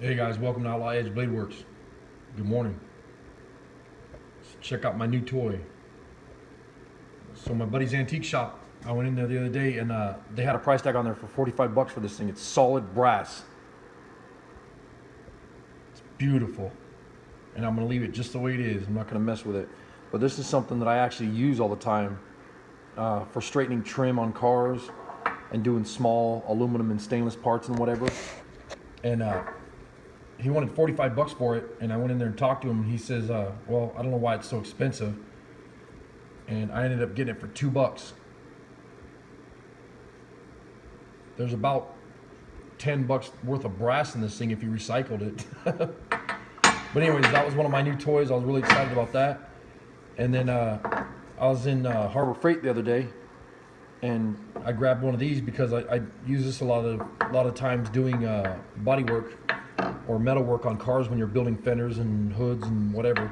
Hey guys, welcome to Outlaw Edge Blade Works. Good morning. Let's check out my new toy. So my buddy's antique shop, I went in there the other day and they had a price tag on there for 45 bucks for this thing. It's solid brass. It's beautiful. And I'm gonna leave it just the way it is. I'm not gonna mess with it. But this is something that I actually use all the time for straightening trim on cars and doing small aluminum and stainless parts and whatever. And he wanted 45 bucks for it, and I went in there and talked to him, and he says, well, I don't know why it's so expensive. And I ended up getting it for $2. There's about 10 bucks worth of brass in this thing if you recycled it. But anyways, that was one of my new toys. I was really excited about that. And then I was in Harbor Freight the other day, and I grabbed one of these because I use this a lot of times doing body work or metal work on cars when you're building fenders and hoods and whatever.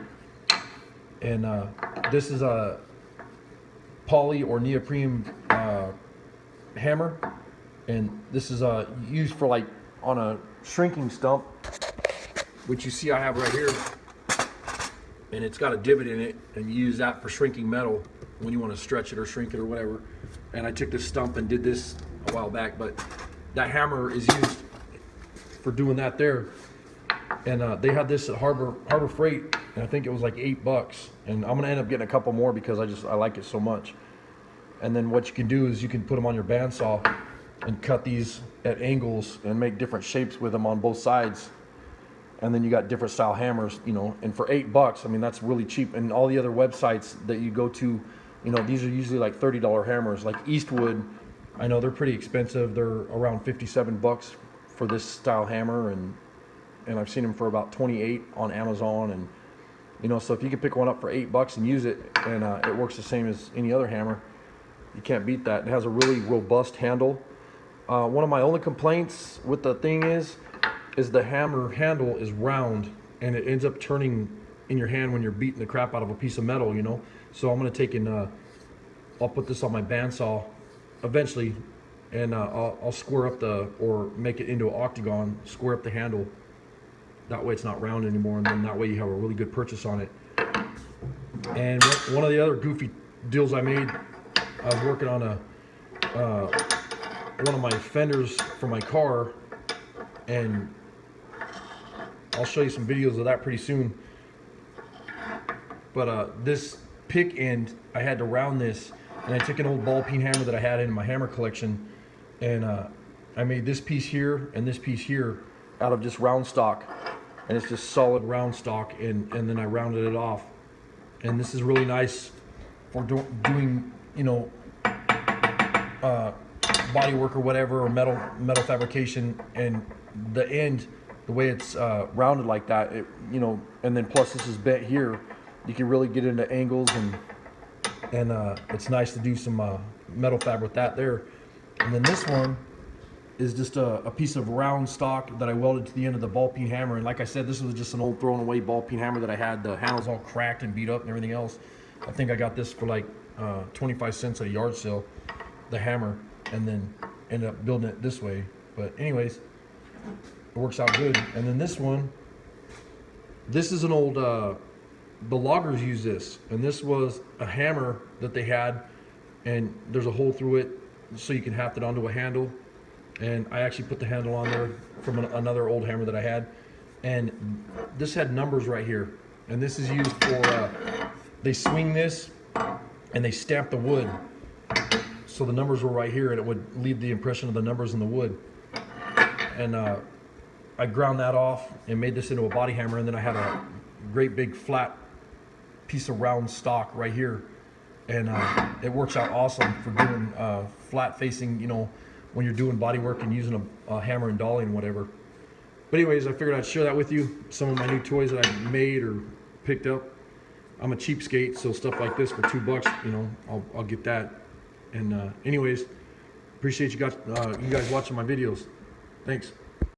And this is a poly or neoprene hammer, and this is used for like on a shrinking stump, which you see I have right here, and it's got a divot in it, and you use that for shrinking metal when you want to stretch it or shrink it or whatever. And I took this stump and did this a while back, but that hammer is used for doing that there. And they had this at Harbor Freight, and I think it was like $8. And I'm gonna end up getting a couple more because I like it so much. And then what you can do is you can put them on your bandsaw and cut these at angles and make different shapes with them on both sides. And then you got different style hammers, you know. And for $8, I mean, that's really cheap. And all the other websites that you go to, you know, these are usually like $30 hammers. Like Eastwood, I know they're pretty expensive. They're around 57 bucks for this style hammer, and I've seen them for about 28 on Amazon. And you know, so if you can pick one up for $8 and use it, and it works the same as any other hammer, you can't beat that. It has a really robust handle. One of my only complaints with the thing is the hammer handle is round, and it ends up turning in your hand when you're beating the crap out of a piece of metal, you know. So I'm gonna take and I'll put this on my bandsaw eventually, and I'll square up or make it into an octagon, square up the handle. That way it's not round anymore, and then that way you have a really good purchase on it. And one of the other goofy deals I made, I was working on one of my fenders for my car, and I'll show you some videos of that pretty soon. But this pick end, I had to round this, and I took an old ball peen hammer that I had in my hammer collection, and I made this piece here and this piece here out of just round stock, and it's just solid round stock, and then I rounded it off. And this is really nice for doing, you know, body work or whatever, or metal fabrication. And the end, the way it's rounded like that, you know, and then plus this is bent here, you can really get into angles, and it's nice to do some metal fab with that there. And then this one is just a piece of round stock that I welded to the end of the ball peen hammer. And like I said, this was just an old thrown away ball peen hammer that I had. The handle's all cracked and beat up and everything else. I think I got this for like 25 cents at a yard sale, the hammer, and then ended up building it this way. But anyways, it works out good. And then this one, this is an old, the loggers use this, and this was a hammer that they had, and there's a hole through it so you can haft it onto a handle. And I actually put the handle on there from another old hammer that I had. And this had numbers right here. And this is used for, they swing this and they stamp the wood. So the numbers were right here, and it would leave the impression of the numbers in the wood. And I ground that off and made this into a body hammer. And then I had a great big flat piece of round stock right here. And it works out awesome for doing flat facing, you know, when you're doing body work and using a hammer and dolly and whatever. But anyways, I figured I'd share that with you. Some of my new toys that I made or picked up. I'm a cheapskate, so stuff like this for $2, you know, I'll get that. And anyways, appreciate you guys watching my videos. Thanks.